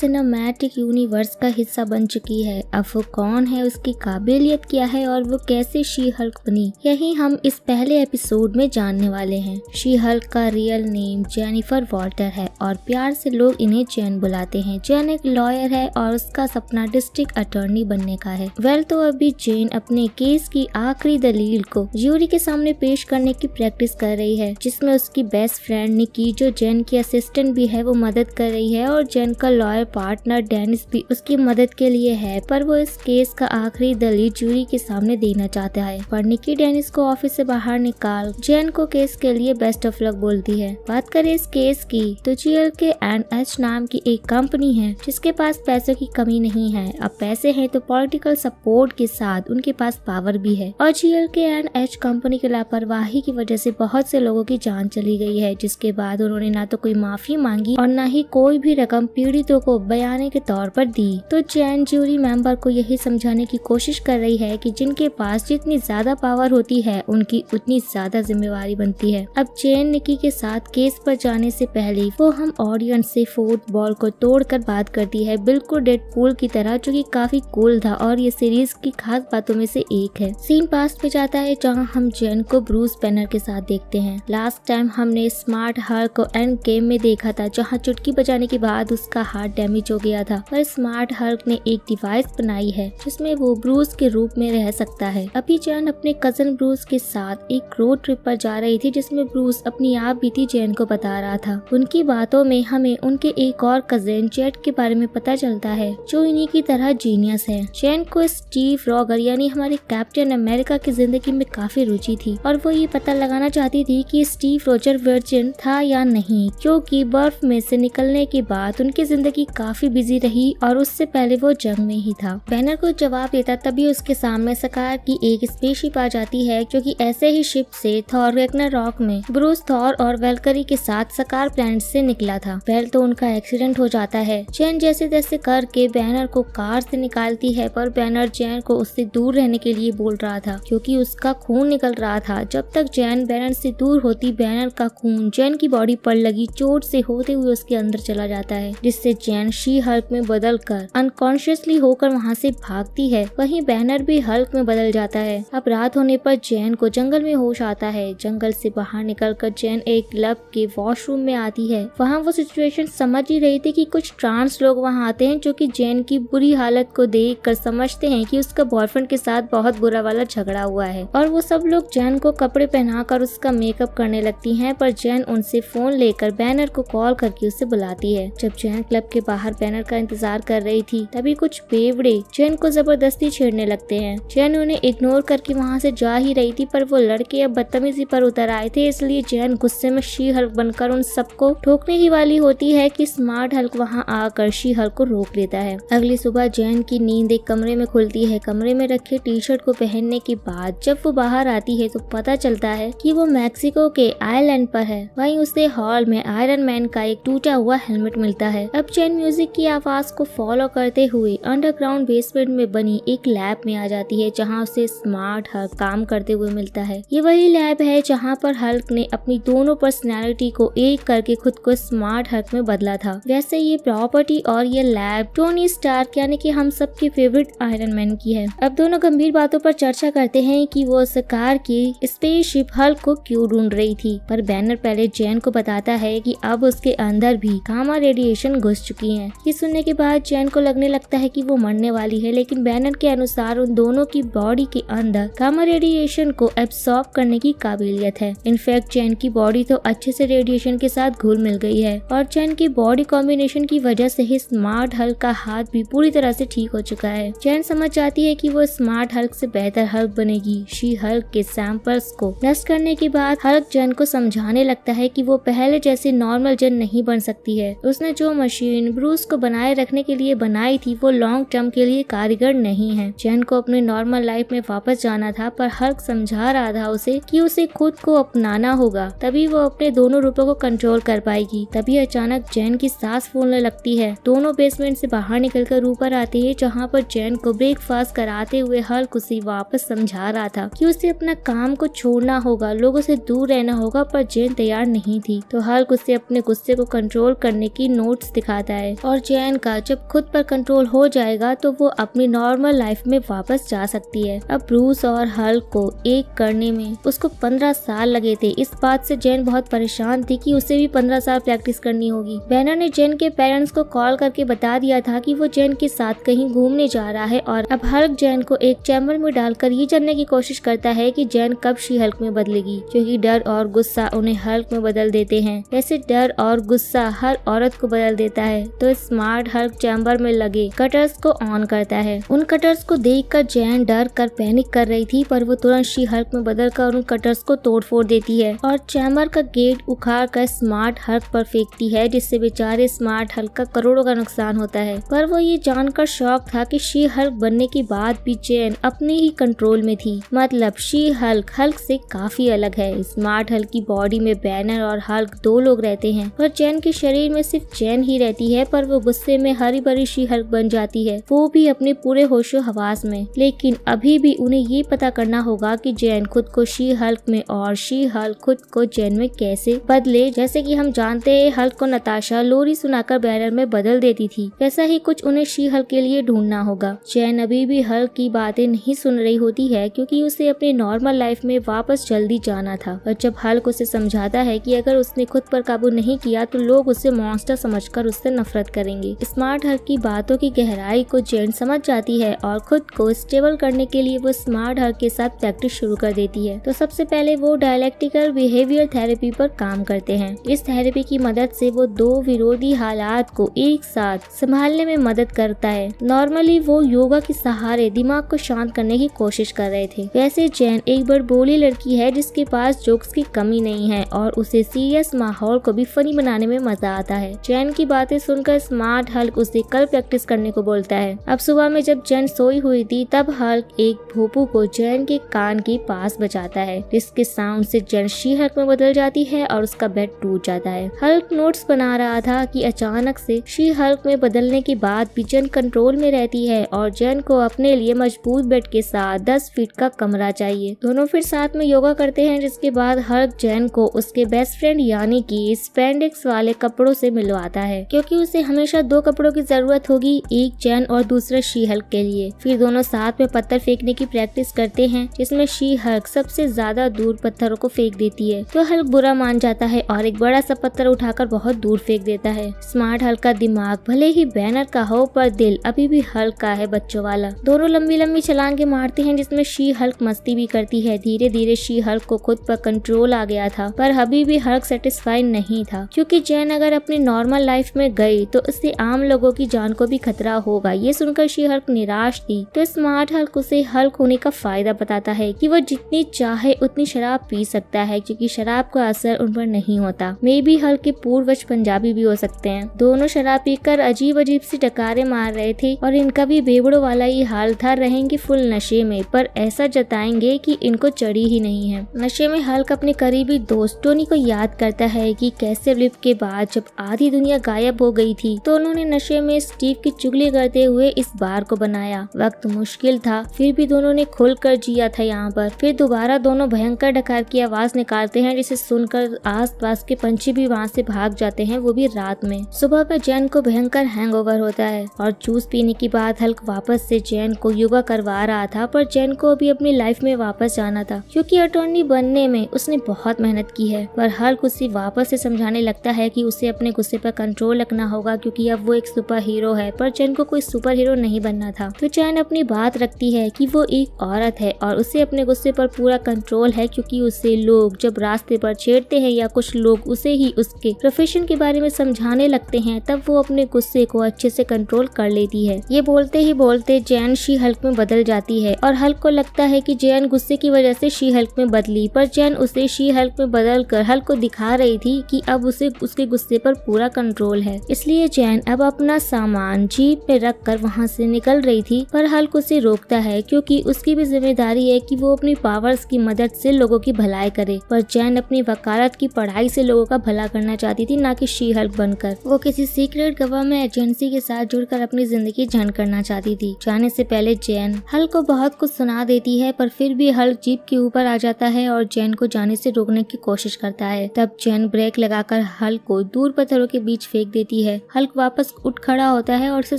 Cinematic universe का हिस्सा बन चुकी है। अब वो कौन है, उसकी काबिलियत क्या है और वो कैसे शी हल्क बनी, यही हम इस पहले एपिसोड में जानने वाले हैं। शी हल्क का रियल नेम जेनिफर वॉल्टर है और प्यार से लोग इन्हें जेन बुलाते हैं। जेन एक लॉयर है और उसका सपना डिस्ट्रिक्ट अटॉर्नी बनने का है। तो अभी जेन अपने केस की आखिरी दलील को ज्यूरी के सामने पेश करने की प्रैक्टिस कर रही है, जिसमें उसकी बेस्ट फ्रेंड निकी, जो जेन की असिस्टेंट भी है, वो मदद कर रही है और जेन का लॉयर पार्टनर डेनिस भी उसकी मदद के लिए है। पर वो इस केस का आखिरी दलील ज्यूरी के सामने देना चाहता है। पर निकी डेनिस को ऑफिस से बाहर निकाल जेन को केस के लिए बेस्ट ऑफ लक बोलती है। बात करें इस केस की तो GLK&H नाम की एक कंपनी है जिसके पास पैसों की कमी नहीं है। अब पैसे हैं तो पॉलिटिकल सपोर्ट के साथ उनके पास पावर भी है और GLK&H कंपनी की लापरवाही की वजह से बहुत से लोगों की जान चली गई है, जिसके बाद उन्होंने ना तो कोई माफी मांगी और न ही कोई भी रकम पीड़ितों को बयाने के तौर पर दी। तो जेन ज्यूरी मेंबर को यही समझाने की कोशिश कर रही है कि जिनके पास जितनी ज्यादा पावर होती है उनकी उतनी ज्यादा जिम्मेवारी बनती है। अब जेन निकी के साथ केस पर जाने से पहले वो हम ऑडियंस से फोर्थ वॉल को तोड़कर बात करती है, बिल्कुल डेडपूल की तरह, जो कि काफी कूल था और ये सीरीज की खास बातों में से एक है। सीन पास्ट पे जाता है जहां हम जेन को ब्रूस बैनर के साथ देखते हैं। लास्ट टाइम हमने स्मार्ट हल्क को एंड गेम में देखा था, जहां चुटकी बजाने के बाद उसका हार्ट डैमेज हो गया था। पर स्मार्ट हल्क ने एक डिवाइस बनाई है जिसमें वो ब्रूस के रूप में रह सकता है। अभी जेन अपने कजन ब्रूस के साथ एक रोड ट्रिप पर जा रही थी, जिसमें ब्रूस अपनी आप बीती जेन को बता रहा था। उनकी बातों में हमें उनके एक और कजन जेट के बारे में पता चलता है, जो इन्हीं की तरह जीनियस है। जेन को स्टीव रॉगर यानी हमारे कैप्टन अमेरिका की जिंदगी में काफी रुचि थी और वो ये पता लगाना चाहती थी कि स्टीव रॉजर वर्जिन था या नहीं, क्योंकि बर्फ में से निकलने के बाद उनकी जिंदगी काफी बिजी रही और उससे पहले वो जंग में ही था। बैनर को जवाब देता तभी उसके सामने सकार की एक स्पेसशिप आ जाती है, जो कि ऐसे ही शिप से थॉर रैग्नारॉक में ब्रूस, थॉर और वेलकरी के साथ सकार प्लैनेट से निकला था। पहले तो उनका एक्सीडेंट हो जाता है। जेन जैसे तैसे करके बैनर को कार से निकालती है, पर बैनर जेन को उससे दूर रहने के लिए बोल रहा था क्योंकि उसका खून निकल रहा था। जब तक जेन बैनर से दूर होती, बैनर का खून जेन की बॉडी पर लगी चोट से होते हुए उसके अंदर चला जाता है, जिससे जेन शी हल्क में बदल कर अनकॉन्शियसली होकर वहाँ से भागती है। वहीं बैनर भी हल्क में बदल जाता है। अब रात होने पर जेन को जंगल में होश आता है। जंगल से बाहर निकलकर जेन एक क्लब के वॉशरूम में आती है। वहाँ वो सिचुएशन समझ ही रही थी कि कुछ ट्रांस लोग वहाँ आते हैं, जो कि जेन की बुरी हालत को देख कर समझते हैं कि उसका बॉयफ्रेंड के साथ बहुत बुरा वाला झगड़ा हुआ है और वो सब लोग जेन को कपड़े पहनाकर उसका मेकअप करने लगती हैं। पर जेन उनसे फोन लेकर बैनर को कॉल करके उसे बुलाती है। जब जेन क्लब के बाहर बैनर का इंतजार कर रही थी, तभी कुछ बेवड़े जेन को जबरदस्ती छेड़ने लगते हैं। जेन उन्हें इग्नोर करके वहाँ से जा ही रही थी, पर वो लड़के अब बदतमीजी पर उतर आए थे, इसलिए जेन गुस्से में शी हल्क बनकर उन सबको ठोकने ही वाली होती है कि स्मार्ट हल्क वहाँ आकर शी हल्क को रोक लेता है। अगली सुबह जेन की नींद एक कमरे में खुलती है। कमरे में रखे टी शर्ट को पहनने के बाद जब वो बाहर आती है तो पता चलता है कि वो मैक्सिको के आइलैंड पर है। वहीं उसे हॉल में आयरन मैन का एक टूटा हुआ हेलमेट मिलता है। अब जेन म्यूजिक की आवाज को फॉलो करते हुए अंडरग्राउंड बेसमेंट में बनी एक लैब में आ जाती है, जहाँ उसे स्मार्ट हल्क काम करते हुए मिलता है। ये वही लैब है जहाँ पर हल्क ने अपनी दोनों पर्सनैलिटी को एक करके खुद को स्मार्ट हल्क में बदला था। वैसे ये प्रॉपर्टी और ये लैब टोनी स्टार्क यानी कि हम सबके फेवरेट आयरन मैन की है। अब दोनों गंभीर बातों पर चर्चा करते हैं कि वो सकार की स्पेसशिप हल्क को क्यों ढूंढ रही थी, पर बैनर पहले जेन को बताता है कि अब उसके अंदर भी गामा रेडिएशन घुस चुकी है। ये सुनने के बाद जेन को लगने लगता है कि वो मरने वाली है, लेकिन बैनर के अनुसार उन दोनों की बॉडी के अंदर गामा रेडिएशन को एब्सॉर्ब करने की काबिलियत है। इनफैक्ट जेन की बॉडी तो अच्छे से रेडिएशन के साथ घुल मिल गई है और जेन की बॉडी कॉम्बिनेशन की वजह से ही स्मार्ट हल्क का हाथ भी पूरी तरह से ठीक हो चुका है। जेन समझ जाती है कि वो स्मार्ट हल्क से बेहतर हल्क बनेगी। शी हल्क के सैंपल्स को नष्ट करने के बाद हल्क जेन को समझाने लगता है कि वो पहले जैसे नॉर्मल जेन नहीं बन सकती है। उसने जो मशीन ब्रूस को बनाए रखने के लिए बनाई थी वो लॉन्ग टर्म के लिए कारीगर नहीं है। जेन को अपने नॉर्मल लाइफ में वापस जाना था, पर हल्क समझा रहा था उसे कि उसे खुद को अपनाना होगा, तभी वो अपने दोनों रूपों को कंट्रोल कर पाएगी। तभी अचानक जेन की सांस फूलने लगती है। दोनों बेसमेंट से बाहर निकलकर ऊपर आते हैं, जहाँ पर जेन को ब्रेकफास्ट कराते हुए हल्क उसे वापस समझा रहा था कि उसे अपना काम को छोड़ना होगा, लोगों से दूर रहना होगा, पर जेन तैयार नहीं थी। तो हल्क उसे अपने गुस्से को कंट्रोल करने की नोट्स दिखाता है। है और जैन का जब खुद पर कंट्रोल हो जाएगा तो वो अपनी नॉर्मल लाइफ में वापस जा सकती है। अब ब्रूस और हल्क को एक करने में उसको 15 साल लगे थे। इस बात से जैन बहुत परेशान थी कि उसे भी 15 साल प्रैक्टिस करनी होगी। बैनर ने जैन के पेरेंट्स को कॉल करके बता दिया था कि वो जैन के साथ कहीं घूमने जा रहा है और अब हल्क जैन को एक चैम्बर में डालकर ये जानने की कोशिश करता है कि जैन कब शी हल्क में बदलेगी, क्योंकि डर और गुस्सा उन्हें हल्क में बदल देते हैं। वैसे डर और गुस्सा हर औरत को बदल देता है। तो स्मार्ट हल्क चैम्बर में लगे कटर्स को ऑन करता है। उन कटर्स को देखकर जैन डर कर पैनिक कर रही थी, पर वो तुरंत शी हल्क में बदलकर उन कटर्स को तोड़ फोड़ देती है और चैम्बर का गेट उखाड़ कर स्मार्ट हल्क पर फेंकती है, जिससे बेचारे स्मार्ट हल्क का करोड़ों का नुकसान होता है। पर वो ये जानकर शॉक था कि शी हल्क बनने के बाद भी जैन अपने ही कंट्रोल में थी। मतलब शी हल्क हल्क से काफी अलग है। स्मार्ट हल्क की बॉडी में बैनर और हल्क दो लोग रहते हैं, पर जैन के शरीर में सिर्फ जैन ही रहती है। पर वो गुस्से में हरी भरी शी हल्क बन जाती है, वो भी अपने पूरे होशो हवास में। लेकिन अभी भी उन्हें ये पता करना होगा कि जैन खुद को शी हल्क में और शी हल्क खुद को जैन में कैसे बदले। जैसे कि हम जानते हैं हल्क को नताशा लोरी सुनाकर बैनर में बदल देती थी, वैसा ही कुछ उन्हें शी हल्क के लिए ढूंढना होगा। जैन अभी भी हल्क की बातें नहीं सुन रही होती है, क्योंकि उसे अपने नॉर्मल लाइफ में वापस जल्दी जाना था। और जब हल्क उसे समझाता है कि अगर उसने खुद पर काबू नहीं किया तो लोग उसे मॉन्स्टर समझकर उससे नफरत करेंगे। स्मार्ट हल्क की बातों की गहराई को जैन समझ जाती है और खुद को स्टेबल करने के लिए वो स्मार्ट हल्क के साथ प्रैक्टिस शुरू कर देती है। तो सबसे पहले वो डायलेक्टिकल बिहेवियर थेरेपी पर काम करते हैं। इस थेरेपी की मदद से वो दो विरोधी हालात को एक साथ संभालने में मदद करता है। नॉर्मली वो योगा के सहारे दिमाग को शांत करने की कोशिश कर रहे थे। वैसे जैन एक बड़बोली लड़की है जिसके पास जोक्स की कमी नहीं है और उसे सीरियस माहौल को भी फनी बनाने में मजा आता है। जैन की बातें सुनकर स्मार्ट हल्क उसे कल प्रैक्टिस करने को बोलता है। अब सुबह में जब जैन सोई हुई थी तब हल्क एक भोपू को जैन के कान के पास बजाता है, जिसके साउंड से जैन शी हल्क में बदल जाती है और उसका बेड टूट जाता है। हल्क नोट्स बना रहा था कि अचानक से शी हल्क में बदलने के बाद भी जैन कंट्रोल में रहती है और जैन को अपने लिए मजबूत बेड के साथ 10 फीट का कमरा चाहिए। दोनों फिर साथ में योगा करते हैं, जिसके बाद हल्क जैन को उसके बेस्ट फ्रेंड यानी कि स्पेंडेक्स वाले कपड़ों से मिलवाता है, क्योंकि उसे हमेशा दो कपड़ों की जरूरत होगी, एक जैन और दूसरा शी हल्क के लिए। फिर दोनों साथ में पत्थर फेंकने की प्रैक्टिस करते हैं, जिसमें शी हल्क सबसे ज्यादा दूर पत्थरों को फेंक देती है। तो हल्क बुरा मान जाता है और एक बड़ा सा पत्थर उठाकर बहुत दूर फेंक देता है। स्मार्ट हल्क का दिमाग भले ही बैनर का हो, पर दिल अभी भी हल्क का है, बच्चों वाला। दोनों लंबी लंबी छलांगे मारते हैं, जिसमें शी हल्क मस्ती भी करती है। धीरे धीरे शी हल्क को खुद पर कंट्रोल आ गया था, पर अभी भी हल्क सेटिस्फाइड नहीं था, क्योंकि जैन अगर अपनी नॉर्मल लाइफ में गई तो उससे आम लोगों की जान को भी खतरा होगा। ये सुनकर शी हल्क निराश थी। तो स्मार्ट हल्क उसे हल्क होने का फायदा बताता है कि वो जितनी चाहे उतनी शराब पी सकता है, क्योंकि शराब का असर उन पर नहीं होता। मे बी हल्क के पूर्वज पंजाबी भी हो सकते हैं। दोनों शराब पीकर अजीब अजीब सी डकारे मार रहे थे और इनका भी बेबड़ों वाला ही हाल था। रहेंगे फुल नशे में, पर ऐसा जताएंगे कि इनको चढ़ी ही नहीं है। नशे में हल्क अपने करीबी दोस्त टोनी को याद करता है कि कैसे ब्लिप के बाद जब आधी दुनिया गायब हो गई थी तो उन्होंने नशे में स्टीव की चुगली करते हुए इस बार को बनाया। वक्त मुश्किल था, फिर भी दोनों ने खुलकर जिया था यहाँ पर। फिर दोबारा दोनों भयंकर डकार की आवाज निकालते हैं, जिसे सुनकर आसपास के पंछी भी वहाँ से भाग जाते हैं, वो भी रात में। सुबह में जैन को भयंकर हैंगओवर होता है और जूस पीने के बाद हल्क वापस से जैन को योगा करवा रहा था, पर जैन को अभी अपनी लाइफ में वापस जाना था, क्योंकि अटॉर्नी बनने में उसने बहुत मेहनत की है। पर हल्क उसे वापस से समझाने लगता है कि उसे अपने गुस्से पर कंट्रोल रखना होगा, क्योंकि अब वो एक सुपर हीरो है। पर जैन को कोई सुपर हीरो नहीं बनना था। तो जैन अपनी बात रखती है कि वो एक औरत है और उसे अपने गुस्से पर पूरा कंट्रोल है, क्योंकि उसे लोग जब रास्ते पर छेड़ते हैं या कुछ लोग उसे ही उसके प्रोफेशन के बारे में समझाने लगते हैं, तब वो अपने गुस्से को अच्छे से कंट्रोल कर लेती है। ये बोलते ही बोलते जैन शी हल्क में बदल जाती है और हल्क को लगता है कि जैन गुस्से की वजह से शी हल्क में बदली, पर जैन उसे शी हल्क में बदल कर हल्क को दिखा रही थी कि अब उसे उसके गुस्से पर पूरा कंट्रोल है। इसलिए जैन अब अपना सामान जीप में रख कर वहाँ से निकल रही थी, पर हल्क उसे रोकता है, क्योंकि उसकी भी जिम्मेदारी है कि वो अपनी पावर्स की मदद से लोगों की भलाई करे। पर जैन अपनी वकालत की पढ़ाई से लोगों का भला करना चाहती थी, ना कि शी हल्क बनकर। वो किसी सीक्रेट गवर्नमेंट एजेंसी के साथ जुड़कर अपनी जिंदगी झंड करना चाहती थी। जाने से पहले जैन हल्क को बहुत कुछ सुना देती है, पर फिर भी हल्क जीप के ऊपर आ जाता है और जैन को जाने से रोकने की कोशिश करता है। तब जैन ब्रेक लगाकर हल्क को दूर पत्थरों के बीच फेंक देती है है। हल्क वापस उठ खड़ा होता है और उसे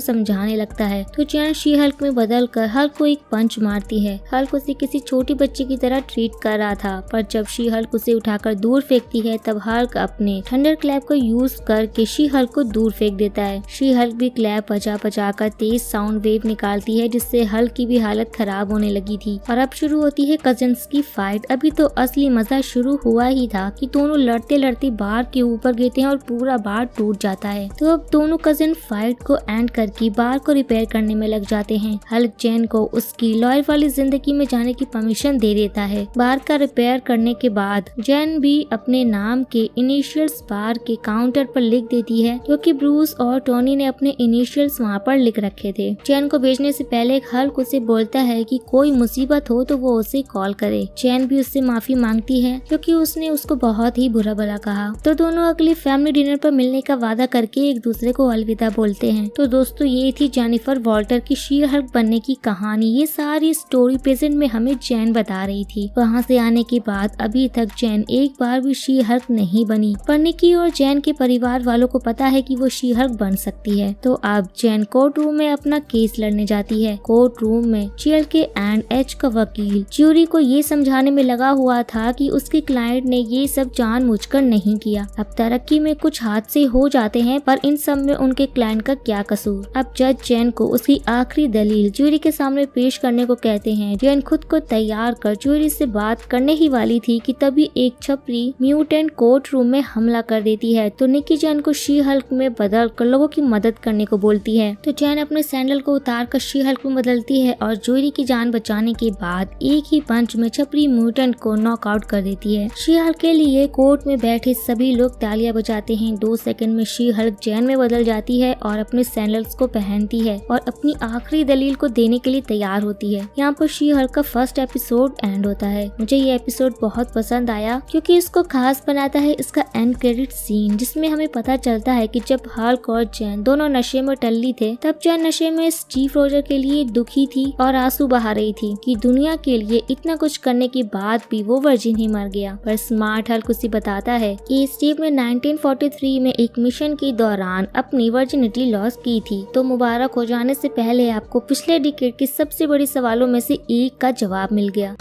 समझाने लगता है तो जैन शी हल्क में बदल कर हल्क को एक पंच मारती है। हल्क उसे किसी छोटी बच्ची की तरह ट्रीट कर रहा था, पर जब शी हल्क उसे उठाकर दूर फेंकती है तब हल्क अपने थंडर क्लैप को यूज करके शी हल्क को दूर फेंक देता है। शी हल्क भी क्लैप बजा कर तेज साउंड वेव निकालती है, जिससे हल्क की भी हालत खराब होने लगी थी। और अब शुरू होती है कजिन्स की फाइट। अभी तो असली मजा शुरू हुआ ही था कि दोनों लड़ते लड़ते बार के ऊपर गिरते हैं और पूरा बार टूट जाता है। तो अब दोनों कजिन फाइट को एंड करके बार को रिपेयर करने में लग जाते हैं। हल्क जैन को उसकी लॉयर वाली जिंदगी में जाने की परमिशन दे देता है। बार का रिपेयर करने के बाद जैन भी अपने नाम के इनिशियल्स बार के काउंटर पर लिख देती है, क्योंकि ब्रूस और टोनी ने अपने इनिशियल्स वहाँ पर लिख रखे थे। जैन को भेजने से पहले हल्क उसे बोलता है कि कोई मुसीबत हो तो वो उसे कॉल करे। जैन भी उससे माफी मांगती है क्योंकि उसने उसको बहुत ही बुरा भला कहा। तो दोनों अगली फैमिली डिनर पर मिलने का वादा करके एक दूसरे को अलविदा बोलते हैं। तो दोस्तों ये थी जेनिफर वॉल्टर की शी हल्क बनने की कहानी। ये सारी स्टोरी प्रेजेंट में हमें जैन बता रही थी। वहाँ से आने के बाद अभी तक जैन एक बार भी शी हल्क नहीं बनी, पर निकी और जैन के परिवार वालों को पता है कि वो शी हल्क बन सकती है। तो अब जैन कोर्ट रूम में अपना केस लड़ने जाती है। कोर्ट रूम में चीएल के एंड एच का वकील ज्यूरी को ये समझाने में लगा हुआ था कि उसके क्लाइंट ने ये सब जानबूझकर नहीं किया। अब तरक्की में कुछ हादसे हो जाते हैं, पर इन सब में उनके क्लाइंट का क्या कसूर। अब जज जैन को उसकी आखिरी दलील ज्यूरी के सामने पेश करने को कहते हैं। जैन खुद को तैयार कर ज्यूरी से बात करने ही वाली थी कि तभी एक छपरी म्यूटेंट कोर्ट रूम में हमला कर देती है। तो निकी जैन को शी हल्क में बदल कर लोगों की मदद करने को बोलती है। तो जैन अपने सैंडल को उतार कर शी हल्क में बदलती है और ज्यूरी की जान बचाने के बाद एक ही पंच में छपरी म्यूटेंट को नॉकआउट कर देती है। शी हल्क के लिए कोर्ट में बैठे सभी लोग तालियां बजाते हैं। 2 सेकंड में शी हल्क जैन में बदल जाती है और अपने सैंडल्स को पहनती है और अपनी आखिरी दलील को देने के लिए तैयार होती है। यहाँ पर शी हल्क का फर्स्ट एपिसोड एंड होता है। मुझे ये एपिसोड बहुत पसंद आया क्योंकि इसको खास बनाता है इसका एंड क्रेडिट सीन, जिसमें हमें पता चलता है कि जब हल्क और जैन दोनों नशे में टल्ली थे, तब जैन नशे में स्टीव रोजर के लिए दुखी थी और आंसू बहा रही थी कि दुनिया के लिए इतना कुछ करने के बाद भी वो वर्जिन ही मर गया। पर स्मार्ट हल्क उसे बताता है कि स्टीव ने 1943 में एक मिशन के दौरान अपनी वर्जिनिटी लॉस की थी। तो मुबारक हो जाने से पहले आपको पिछले डिकेड के सबसे बड़े सवालों में से एक का जवाब मिल गया।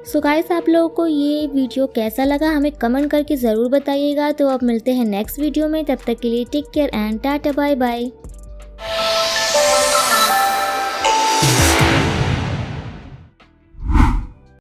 सो गाइस, आप लोगों को ये वीडियो कैसा लगा हमें कमेंट करके जरूर बताइएगा। तो अब मिलते हैं नेक्स्ट वीडियो में, तब तक के लिए take care and tata bye bye.